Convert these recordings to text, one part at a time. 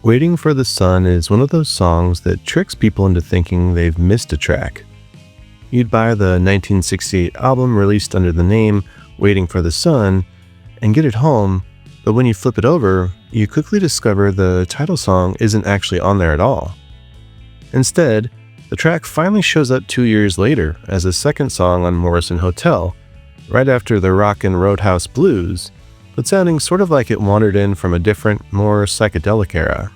Waiting for the Sun is one of those songs that tricks people into thinking they've missed a track. You'd buy the 1968 album released under the name Waiting for the Sun and get it home, but when you flip it over, you quickly discover the title song isn't actually on there at all. Instead, the track finally shows up 2 years later as a second song on Morrison Hotel, right after the Rockin' Roadhouse Blues, but sounding sort of like it wandered in from a different, more psychedelic era.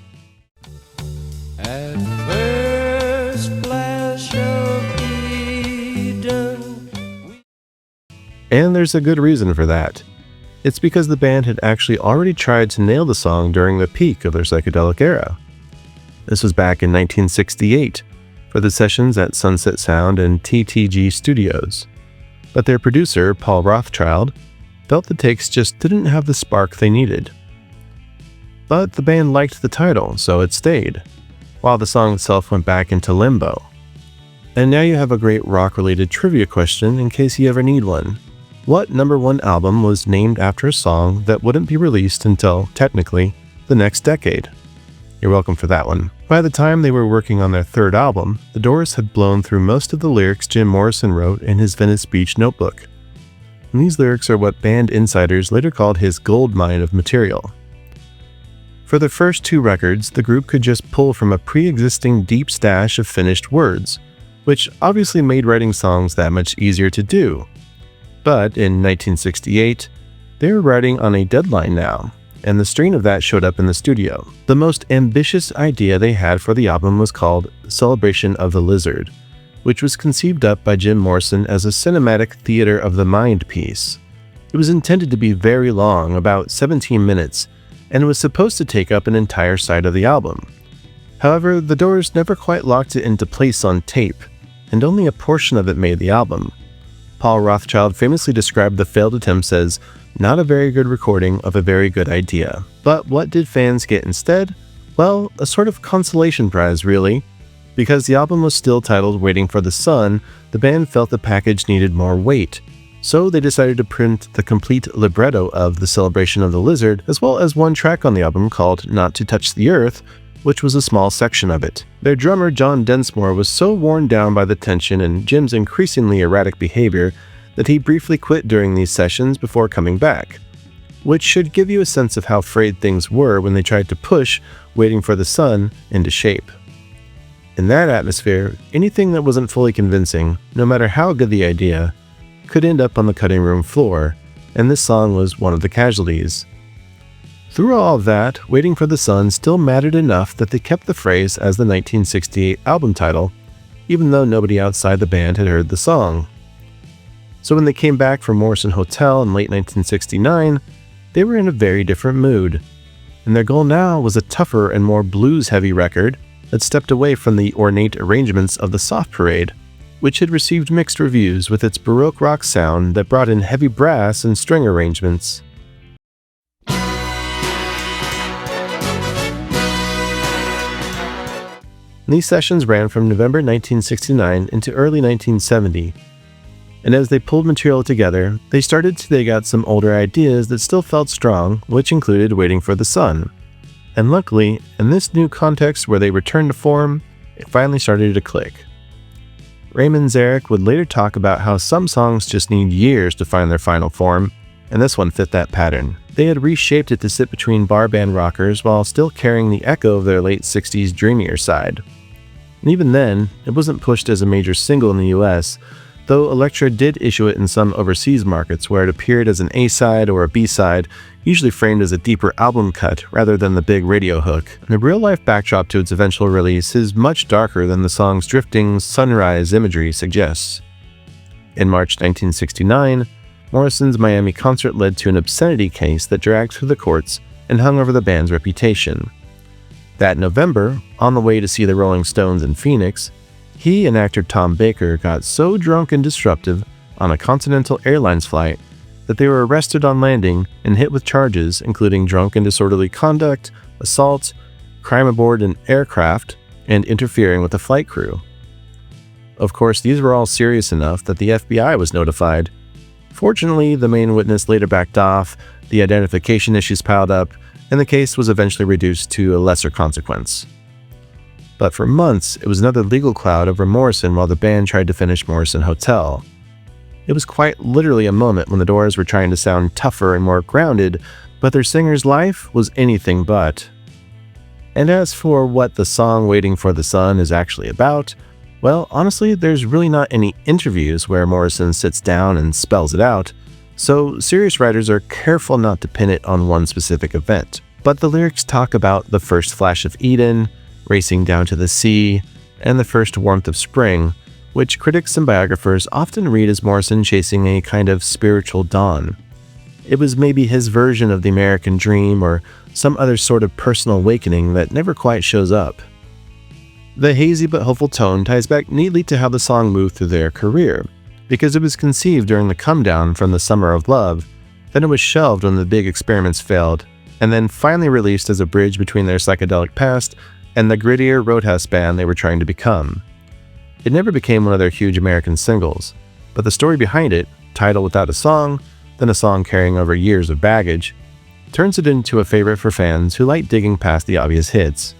At first flash of Eden. And there's a good reason for that. It's because the band had actually already tried to nail the song during the peak of their psychedelic era. This was back in 1968 for the sessions at Sunset Sound and TTG Studios. But their producer, Paul Rothchild, felt the takes just didn't have the spark they needed. But the band liked the title, so it stayed, while the song itself went back into limbo. And now you have a great rock-related trivia question in case you ever need one. What #1 album was named after a song that wouldn't be released until, technically, the next decade? You're welcome for that one. By the time they were working on their third album, the Doors had blown through most of the lyrics Jim Morrison wrote in his Venice Beach notebook. And these lyrics are what band insiders later called his gold mine of material. For the first 2 records, the group could just pull from a pre-existing deep stash of finished words, which obviously made writing songs that much easier to do. But in 1968, they were writing on a deadline now, and the strain of that showed up in the studio. The most ambitious idea they had for the album was called Celebration of the Lizard, which was conceived up by Jim Morrison as a cinematic theater of the mind piece. It was intended to be very long, about 17 minutes, and was supposed to take up an entire side of the album. However, the Doors never quite locked it into place on tape, and only a portion of it made the album. Paul Rothchild famously described the failed attempts as not a very good recording of a very good idea. But what did fans get instead? Well, a sort of consolation prize, really. Because the album was still titled Waiting for the Sun, the band felt the package needed more weight. So they decided to print the complete libretto of The Celebration of the Lizard, as well as one track on the album called Not to Touch the Earth, which was a small section of it. Their drummer John Densmore was so worn down by the tension and Jim's increasingly erratic behavior that he briefly quit during these sessions before coming back, which should give you a sense of how frayed things were when they tried to push Waiting for the Sun into shape. In that atmosphere, anything that wasn't fully convincing, no matter how good the idea, could end up on the cutting room floor, and this song was one of the casualties. Through all of that, Waiting for the Sun still mattered enough that they kept the phrase as the 1968 album title, even though nobody outside the band had heard the song. So when they came back from Morrison Hotel in late 1969, they were in a very different mood, and their goal now was a tougher and more blues-heavy record that stepped away from the ornate arrangements of the Soft Parade, which had received mixed reviews with its Baroque rock sound that brought in heavy brass and string arrangements. These sessions ran from November 1969 into early 1970, and as they pulled material together, they started to dig out some older ideas that still felt strong, which included Waiting for the Sun. And luckily, in this new context where they returned to form, it finally started to click. Manzarek would later talk about how some songs just need years to find their final form, and this one fit that pattern. They had reshaped it to sit between bar band rockers while still carrying the echo of their late 60s dreamier side. And even then, it wasn't pushed as a major single in the US, though Elektra did issue it in some overseas markets where it appeared as an A-side or a B-side, usually framed as a deeper album cut rather than the big radio hook. And the real-life backdrop to its eventual release is much darker than the song's drifting sunrise imagery suggests. In March 1969, Morrison's Miami concert led to an obscenity case that dragged through the courts and hung over the band's reputation. That November, on the way to see the Rolling Stones in Phoenix, he and actor Tom Baker got so drunk and disruptive on a Continental Airlines flight that they were arrested on landing and hit with charges including drunk and disorderly conduct, assault, crime aboard an aircraft, and interfering with the flight crew. Of course, these were all serious enough that the FBI was notified. Fortunately, the main witness later backed off, the identification issues piled up, and the case was eventually reduced to a lesser consequence. But for months, it was another legal cloud over Morrison while the band tried to finish Morrison Hotel. It was quite literally a moment when the Doors were trying to sound tougher and more grounded, but their singer's life was anything but. And as for what the song Waiting for the Sun is actually about, well, honestly, there's really not any interviews where Morrison sits down and spells it out, so serious writers are careful not to pin it on one specific event. But the lyrics talk about the first flash of Eden, racing down to the sea, and the first warmth of spring, which critics and biographers often read as Morrison chasing a kind of spiritual dawn. It was maybe his version of the American dream or some other sort of personal awakening that never quite shows up. The hazy but hopeful tone ties back neatly to how the song moved through their career, because it was conceived during the come down from the Summer of Love, then it was shelved when the big experiments failed, and then finally released as a bridge between their psychedelic past and the grittier roadhouse band they were trying to become. It never became one of their huge American singles, but the story behind it, title without a song, then a song carrying over years of baggage, turns it into a favorite for fans who like digging past the obvious hits.